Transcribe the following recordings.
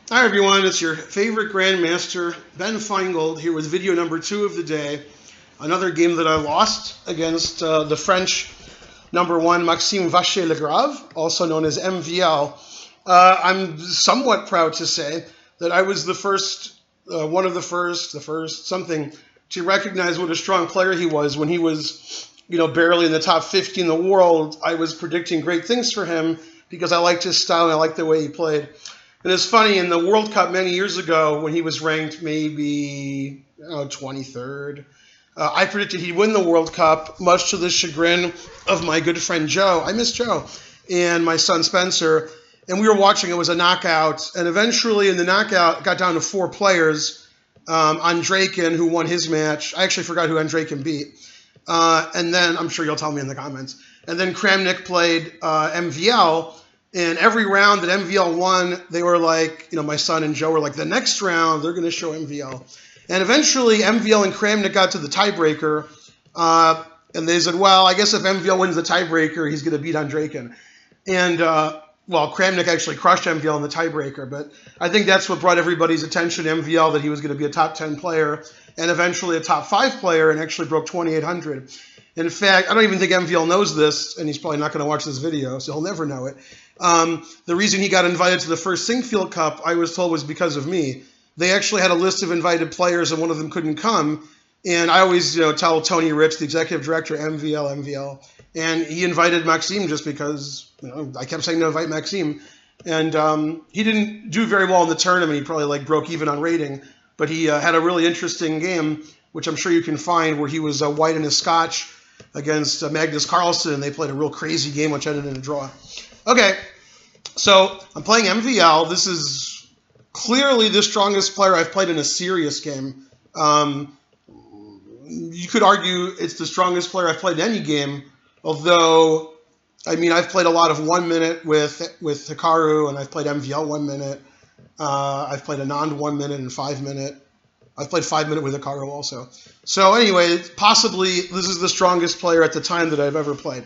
Hi everyone, it's your favorite Grandmaster, Ben Finegold, here with video number 2 of the day. Another game that I lost against the French number 1, Maxime Vachier-Lagrave, also known as MVL. I'm somewhat proud to say that I was the first, one of the first something, to recognize what a strong player he was when he was, barely in the top 50 in the world. I was predicting great things for him because I liked his style and I liked the way he played. And it's funny, in the World Cup many years ago, when he was ranked maybe 23rd, I predicted he'd win the World Cup, much to the chagrin of my good friend Joe. I miss Joe. And my son Spencer. And we were watching. It was a knockout. And eventually in the knockout, it got down to 4 players. Andreykin, who won his match. I actually forgot who Andreykin beat. And then, I'm sure you'll tell me in the comments. And then Kramnik played MVL. And every round that MVL won, they were like, my son and Joe were like, the next round, they're going to show MVL. And eventually, MVL and Kramnik got to the tiebreaker. And they said, well, I guess if MVL wins the tiebreaker, he's going to beat Andreykin. And, Kramnik actually crushed MVL in the tiebreaker. But I think that's what brought everybody's attention to MVL, that he was going to be a top 10 player and eventually a top 5 player, and actually broke 2,800. In fact, I don't even think MVL knows this, and he's probably not going to watch this video, so he'll never know it. The reason he got invited to the first Singfield Cup, I was told, was because of me. They actually had a list of invited players, and one of them couldn't come. And I always, tell Tony Rich, the executive director, MVL. And he invited Maxime just because, I kept saying to invite Maxime. And he didn't do very well in the tournament. He probably broke even on rating. But he had a really interesting game, which I'm sure you can find, where he was white in his scotch against Magnus Carlsen, and they played a real crazy game, which ended in a draw. Okay, so I'm playing MVL. This is clearly the strongest player I've played in a serious game. You could argue it's the strongest player I've played in any game, although, I've played a lot of 1 minute with Hikaru, and I've played MVL 1 minute. I've played Anand 1 minute and 5 minute. I've played 5 minute with Hikaru also. So anyway, possibly this is the strongest player at the time that I've ever played.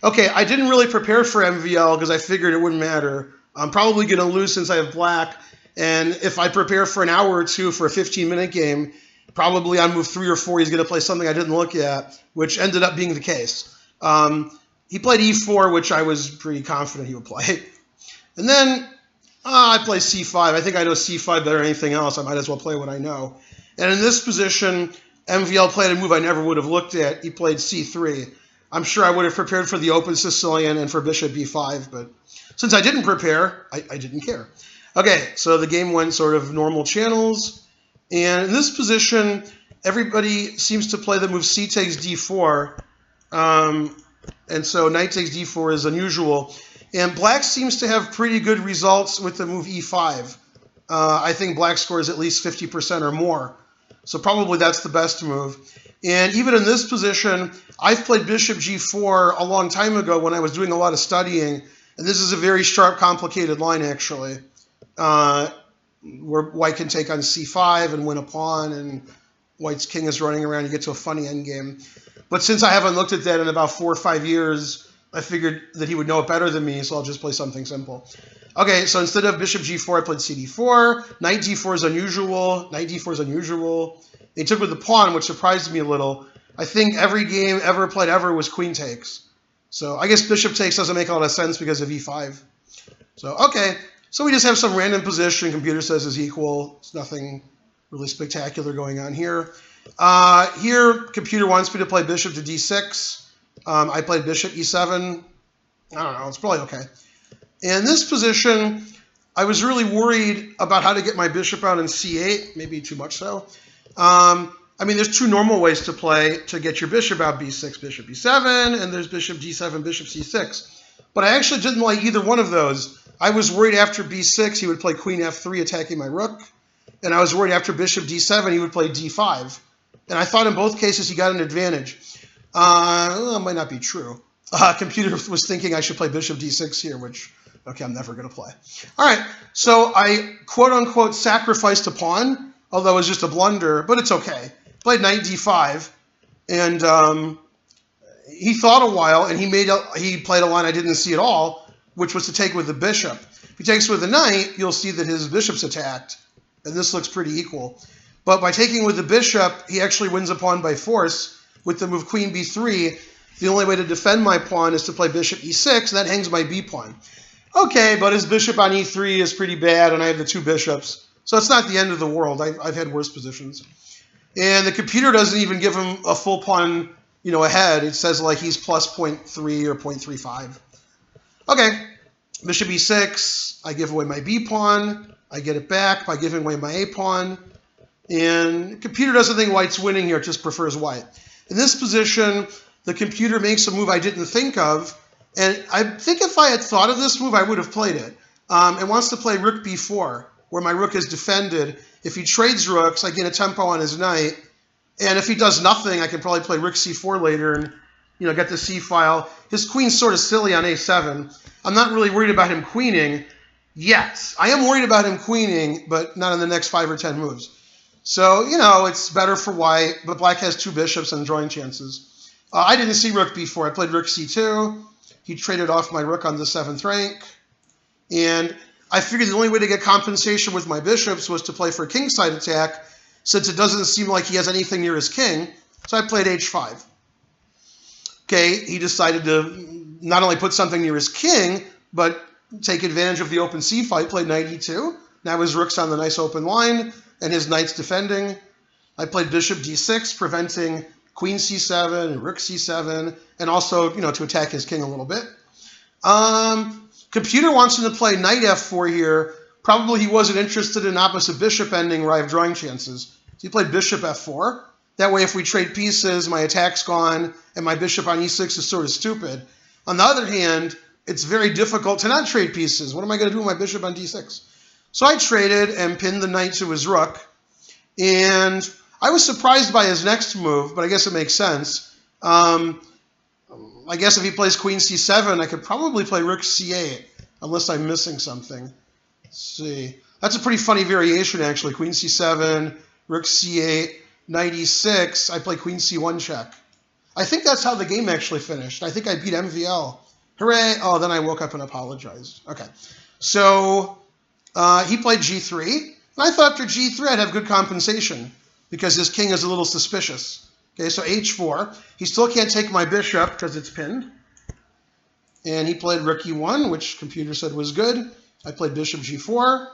Okay, I didn't really prepare for MVL because I figured it wouldn't matter. I'm probably going to lose since I have black. And if I prepare for an hour or two for a 15-minute game, probably on move 3 or 4, he's going to play something I didn't look at, which ended up being the case. He played E4, which I was pretty confident he would play. And then I play C5. I think I know C5 better than anything else. I might as well play what I know. And in this position, MVL played a move I never would have looked at. He played C3. I'm sure I would have prepared for the open Sicilian and for bishop b5, but since I didn't prepare, I didn't care. Okay, so the game went sort of normal channels. And in this position, everybody seems to play the move c takes d4. And so knight takes d4 is unusual. And black seems to have pretty good results with the move e5. I think black scores at least 50% or more. So probably that's the best move. And even in this position, I've played bishop g4 a long time ago when I was doing a lot of studying. And this is a very sharp, complicated line, actually, where white can take on c5 and win a pawn, and white's king is running around. You get to a funny endgame. But since I haven't looked at that in about 4 or 5 years, I figured that he would know it better than me, so I'll just play something simple. Okay, so instead of bishop g4, I played cd4. Knight d4 is unusual. Knight d4 is unusual. He took with the pawn, which surprised me a little. I think every game ever played ever was queen takes. So I guess bishop takes doesn't make a lot of sense because of e5. So, okay. So we just have some random position. Computer says is equal. It's nothing really spectacular going on here. Here, computer wants me to play bishop to d6. I played bishop e7. I don't know. It's probably okay. In this position, I was really worried about how to get my bishop out in c8. Maybe too much so. There's 2 normal ways to play to get your bishop out: b6, bishop e7, and there's bishop g7, bishop c6. But I actually didn't like either one of those. I was worried after b6 he would play queen f3 attacking my rook. And I was worried after bishop d7 he would play d5. And I thought in both cases he got an advantage. That might not be true. Computer was thinking I should play bishop d6 here, which, okay, I'm never going to play. All right, so I quote-unquote sacrificed a pawn, although it was just a blunder, but it's okay. Played knight d5, and he thought a while, and he played a line I didn't see at all, which was to take with the bishop. he takes with the knight, you'll see that his bishop's attacked, and this looks pretty equal. But by taking with the bishop, he actually wins a pawn by force with the move queen b3. The only way to defend my pawn is to play bishop e6, and that hangs my b pawn. Okay, but his bishop on e3 is pretty bad, and I have the two bishops. So it's not the end of the world. I've had worse positions. And the computer doesn't even give him a full pawn, ahead. It says like he's plus 0.3 or 0.35. Okay, bishop e6. I give away my b pawn. I get it back by giving away my a pawn. And the computer doesn't think white's winning here. It just prefers white. In this position, the computer makes a move I didn't think of. And I think if I had thought of this move, I would have played it. It wants to play rook b4, where my rook is defended. If he trades rooks, I gain a tempo on his knight. And if he does nothing, I can probably play rook c4 later and get the c file. His queen's sort of silly on a7. I'm not really worried about him queening yet. I am worried about him queening, but not in the next 5 or 10 moves. So, it's better for white, but black has two bishops and drawing chances. I didn't see rook b4. I played rook c2. He traded off my rook on the 7th rank. And I figured the only way to get compensation with my bishops was to play for a kingside attack, since it doesn't seem like he has anything near his king. So I played h5. Okay, he decided to not only put something near his king, but take advantage of the open c file. He played knight e2. Now his rook's on the nice open line, and his knight's defending. I played bishop d6, preventing queen c7 and rook c7, and also, to attack his king a little bit. Computer wants him to play knight f4 here. Probably he wasn't interested in opposite bishop ending where I have drawing chances. So he played bishop f4. That way, if we trade pieces, my attack's gone, and my bishop on e6 is sort of stupid. On the other hand, it's very difficult to not trade pieces. What am I going to do with my bishop on d6? So I traded and pinned the knight to his rook. And I was surprised by his next move, but I guess it makes sense. I guess if he plays queen c7, I could probably play rook c8, unless I'm missing something. Let's see. That's a pretty funny variation, actually. Queen c7, rook c8, knight e6. I play queen c1 check. I think that's how the game actually finished. I think I beat MVL. Hooray! Oh, then I woke up and apologized. Okay. So he played g3. And I thought after g3 I'd have good compensation, because his king is a little suspicious. Okay, so h4. He still can't take my bishop because it's pinned. And he played rook e1, which computer said was good. I played bishop g4.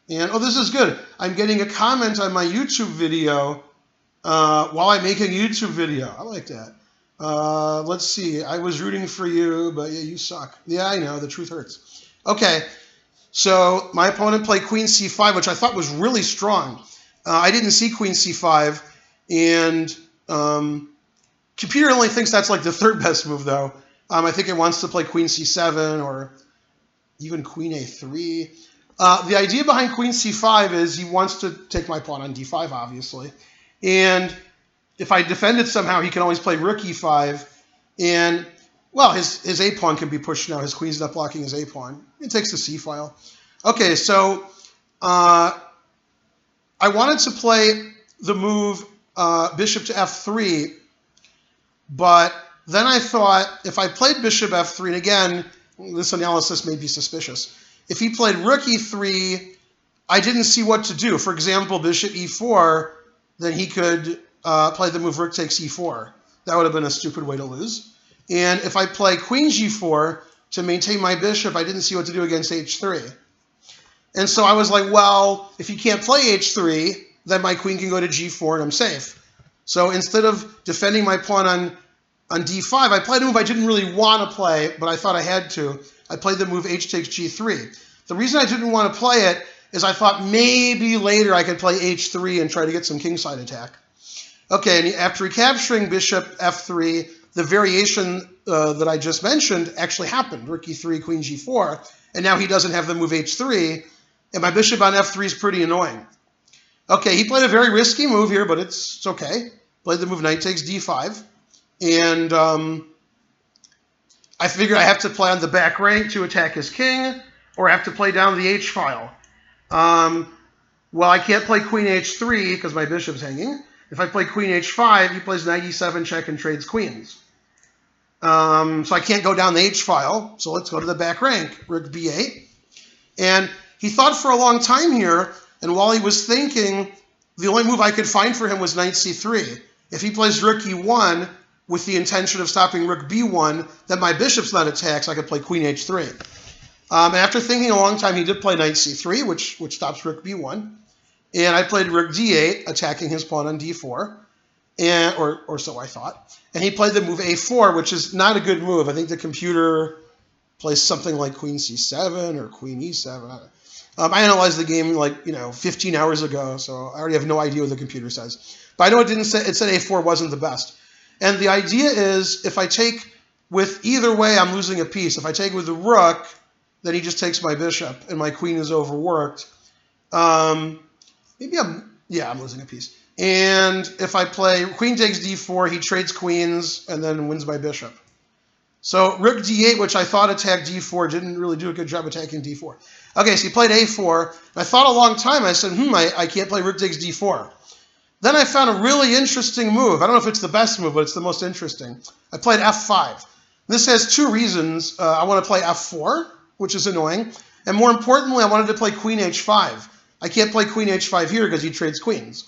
And, oh, this is good. I'm getting a comment on my YouTube video while I make a YouTube video. I like that. Let's see. I was rooting for you, but yeah, you suck. Yeah, I know. The truth hurts. Okay. So my opponent played queen c5, which I thought was really strong. I didn't see queen c5, and computer only thinks that's like the third best move, though. I think it wants to play queen c7 or even queen a3. The idea behind queen c5 is he wants to take my pawn on d5, obviously. And if I defend it somehow, he can always play rook e5. And, well, his a pawn can be pushed now. His queen's not blocking his a pawn. It takes the c file. Okay, so I wanted to play the move bishop to f3, but then I thought if I played bishop f3, and again, this analysis may be suspicious. If he played rook e3, I didn't see what to do. For example, bishop e4, then he could play the move rook takes e4. That would have been a stupid way to lose. And if I play queen g4 to maintain my bishop, I didn't see what to do against h3. And so I was like, well, if he can't play h3, then my queen can go to g4 and I'm safe. So instead of defending my pawn on d5, I played a move I didn't really want to play, but I thought I had to. I played the move h takes g3. The reason I didn't want to play it is I thought maybe later I could play h3 and try to get some kingside attack. Okay, and after recapturing bishop f3, the variation that I just mentioned actually happened. Rook e3, queen g4, and now he doesn't have the move h3, and my bishop on f3 is pretty annoying. Okay, he played a very risky move here, but it's okay. Played the move knight takes d5, and I figured I have to play on the back rank to attack his king, or I have to play down the h file. Well, I can't play queen h3 because my bishop's hanging. If I play queen h5, he plays knight e7 check and trades queens. So I can't go down the h file, so let's go to the back rank, rook b8. And he thought for a long time here, and while he was thinking, the only move I could find for him was knight c3. If he plays rook e1 with the intention of stopping rook b1, then my bishop's not attacked, so I could play queen h3. And after thinking a long time, he did play knight c3, which stops rook b1. And I played rook d8, attacking his pawn on d4, and or so I thought. And he played the move a4, which is not a good move. I think the computer plays something like queen c7 or queen e7. I analyzed the game 15 hours ago, so I already have no idea what the computer says. But I know it said a4 wasn't the best. And the idea is, if I take with either way, I'm losing a piece. If I take with the rook, then he just takes my bishop, and my queen is overworked. I'm losing a piece. And if I play queen takes d4, he trades queens and then wins my bishop. So rook d8, which I thought attacked d4, didn't really do a good job attacking d4. Okay, so he played a4. And I thought a long time. I said, I can't play rook takes d4. Then I found a really interesting move. I don't know if it's the best move, but it's the most interesting. I played f5. This has two reasons. I want to play f4, which is annoying. And more importantly, I wanted to play queen h5. I can't play queen h5 here because he trades queens.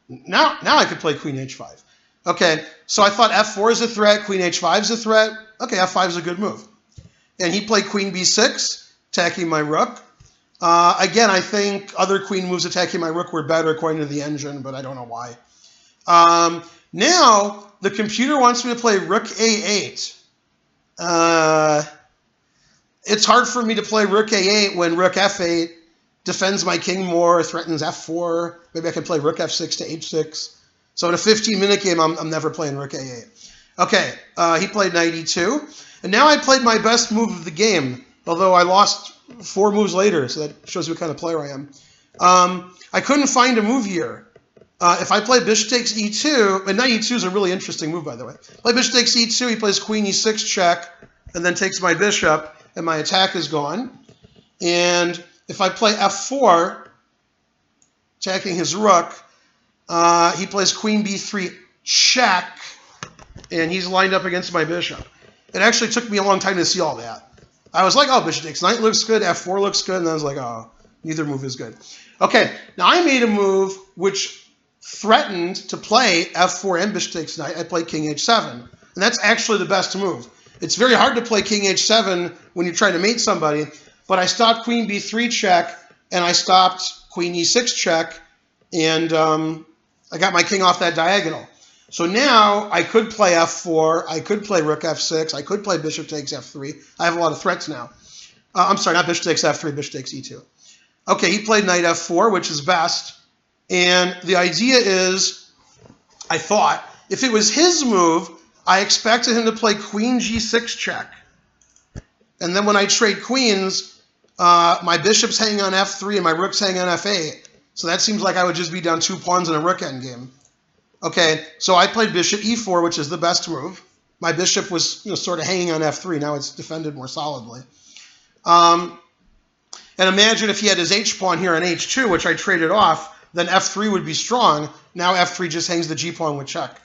Now I could play queen h5. Okay, so I thought f4 is a threat, queen h5 is a threat. Okay, f5 is a good move. And he played queen b6, attacking my rook. Again, I think other queen moves attacking my rook were better according to the engine, but I don't know why. Now, the computer wants me to play rook a8. It's hard for me to play rook a8 when rook f8 defends my king more, threatens f4. Maybe I can play rook f6 to h6. So in a 15-minute game, I'm never playing rook a8. Okay, he played knight e2. And now I played my best move of the game, although I lost 4 moves later, so that shows you what kind of player I am. I couldn't find a move here. If I play bishop takes e2, and knight e2 is a really interesting move, by the way. Play bishop takes e2, he plays queen e6 check, and then takes my bishop, and my attack is gone. And if I play f4, attacking his rook, he plays queen b3 check, and he's lined up against my bishop. It actually took me a long time to see all that. I was like, oh, bishop takes knight looks good, f4 looks good, and then I was like, oh, neither move is good. Okay, now I made a move which threatened to play f4 and bishop takes knight. I played king h7, and that's actually the best move. It's very hard to play king h7 when you're trying to mate somebody, but I stopped queen b3 check, and I stopped queen e6 check, and I got my king off that diagonal. So now I could play f4, I could play rook f6, I could play bishop takes f3. I have a lot of threats now. I'm sorry, not bishop takes f3, bishop takes e2. Okay, he played knight f4, which is best. And the idea is, I thought, if it was his move, I expected him to play queen g6 check. And then when I trade queens, my bishop's hanging on f3 and my rook's hanging on f8. So that seems like I would just be down 2 pawns in a rook endgame. Okay, so I played bishop e4, which is the best move. My bishop was sort of hanging on f3. Now it's defended more solidly. And imagine if he had his h-pawn here on h2, which I traded off, then f3 would be strong. Now f3 just hangs the g-pawn with check.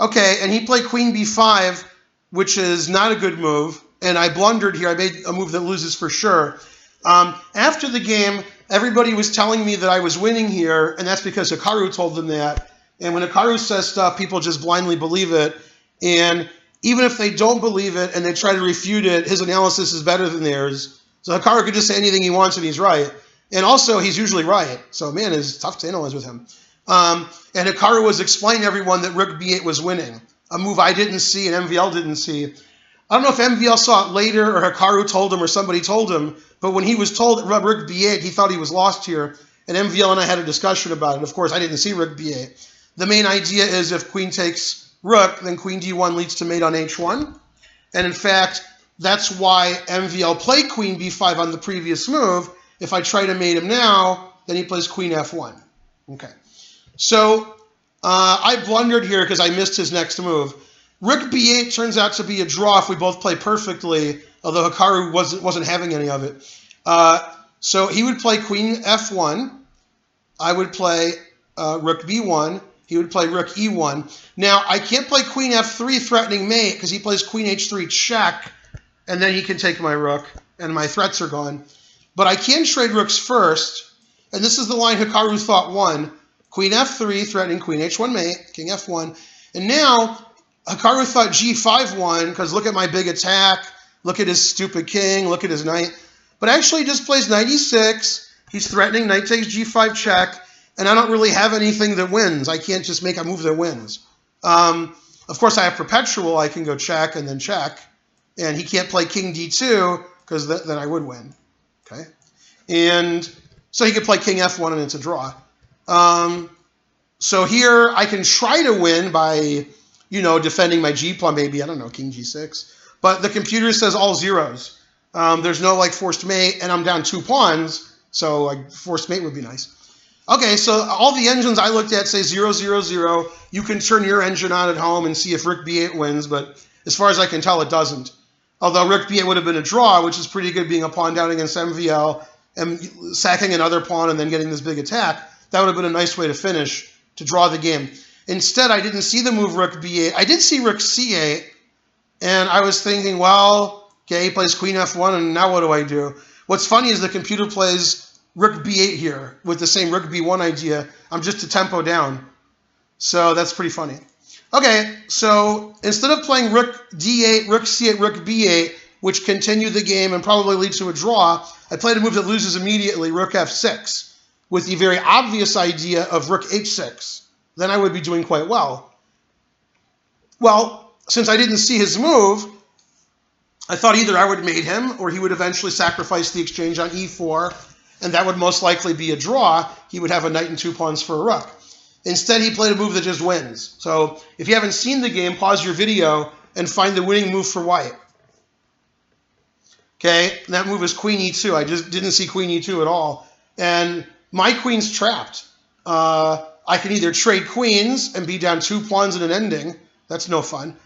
Okay, and he played queen b5, which is not a good move. And I blundered here. I made a move that loses for sure. After the game, everybody was telling me that I was winning here, and that's because Hikaru told them that. And when Hikaru says stuff, people just blindly believe it. And even if they don't believe it and they try to refute it, his analysis is better than theirs. So Hikaru could just say anything he wants and he's right. And also, he's usually right. So, man, it's tough to analyze with him. And Hikaru was explaining to everyone that rook b8 was winning, a move I didn't see and MVL didn't see. I don't know if MVL saw it later or Hikaru told him or somebody told him, but when he was told rook b8, he thought he was lost here. And MVL and I had a discussion about it. Of course, I didn't see rook b8. The main idea is if queen takes rook, then queen d1 leads to mate on h1. And in fact, that's why MVL played queen b5 on the previous move. If I try to mate him now, then he plays queen f1. Okay. So I blundered here because I missed his next move. Rook b8 turns out to be a draw if we both play perfectly, although Hikaru wasn't having any of it. So he would play queen f1. I would play rook b1. He would play rook e1. Now, I can't play queen f3 threatening mate because he plays queen h3 check, and then he can take my rook, and my threats are gone. But I can trade rooks first, and this is the line Hikaru thought won. Queen f3, threatening queen h1 mate, king f1. And now Hikaru thought g5 won, because look at my big attack, look at his stupid king, look at his knight. But actually he just plays knight e6, he's threatening knight takes g5 check, and I don't really have anything that wins. I can't just make a move that wins. Of course, I have perpetual. I can go check and then check. And he can't play king d2, because then I would win. Okay, and so he could play king f1, and it's a draw. So here I can try to win by, defending my g pawn, maybe. I don't know, king g6. But the computer says all zeros. There's no, forced mate, and I'm down 2 pawns, so, forced mate would be nice. Okay, so all the engines I looked at say 0, 0, 0. You can turn your engine on at home and see if rook b8 wins, but as far as I can tell, it doesn't. Although rook b8 would have been a draw, which is pretty good, being a pawn down against MVL and sacking another pawn and then getting this big attack. That would have been a nice way to finish, to draw the game. Instead, I didn't see the move rook b8. I did see rook c8, and I was thinking, well, okay, he plays queen f1, and now what do I do? What's funny is the computer plays rook b8 here with the same rook b1 idea. I'm just a tempo down. So that's pretty funny. Okay, so instead of playing rook d8, rook c8, rook b8, which continue the game and probably lead to a draw, I played a move that loses immediately, rook f6, with the very obvious idea of rook h6. Then I would be doing quite well. Well, since I didn't see his move, I thought either I would mate him or he would eventually sacrifice the exchange on e4, and that would most likely be a draw. He would have a knight and 2 pawns for a rook. Instead, he played a move that just wins. So if you haven't seen the game, pause your video and find the winning move for white. Okay, and that move is queen e2. I just didn't see queen e2 at all. And my queen's trapped. I can either trade queens and be down 2 pawns in an ending. That's no fun.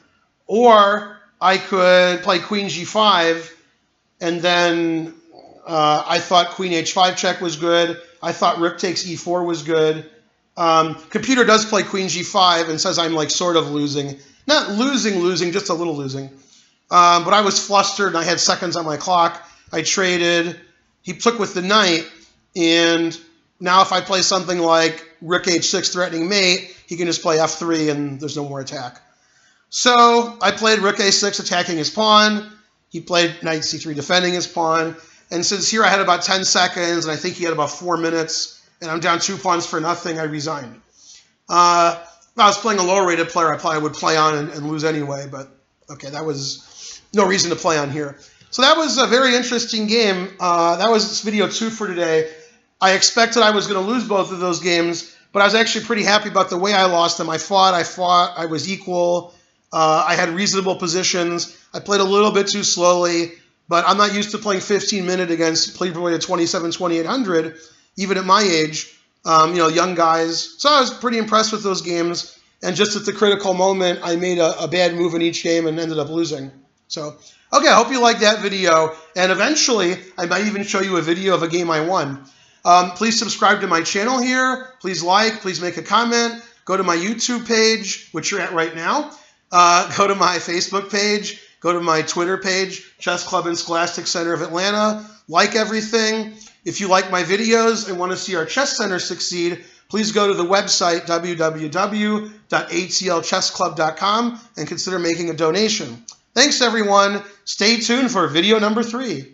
Or I could play queen g5, and then I thought queen h5 check was good. I thought rook takes e4 was good. Computer does play queen g5 and says I'm sort of losing. Not losing, just a little losing. But I was flustered and I had seconds on my clock. I traded. He took with the knight, and now if I play something like rook h6 threatening mate, he can just play f3 and there's no more attack. So I played rook a6 attacking his pawn. He played knight c3 defending his pawn. And since here I had about 10 seconds, and I think he had about 4 minutes, and I'm down 2 pawns for nothing, I resigned. If I was playing a lower rated player, I probably would play on and lose anyway, but okay, that was no reason to play on here. So that was a very interesting game. That was video 2 for today. I expected I was going to lose both of those games, but I was actually pretty happy about the way I lost them. I fought, I was equal. I had reasonable positions. I played a little bit too slowly, but I'm not used to playing 15-minute against people at 27, 2800, even at my age, young guys. So I was pretty impressed with those games. And just at the critical moment, I made a bad move in each game and ended up losing. So, okay, I hope you liked that video. And eventually, I might even show you a video of a game I won. Please subscribe to my channel here. Please like, please make a comment. Go to my YouTube page, which you're at right now. Go to my Facebook page. Go to my Twitter page, Chess Club and Scholastic Center of Atlanta. Like everything. If you like my videos and want to see our Chess Center succeed, please go to the website, www.atlchessclub.com, and consider making a donation. Thanks, everyone. Stay tuned for video number 3.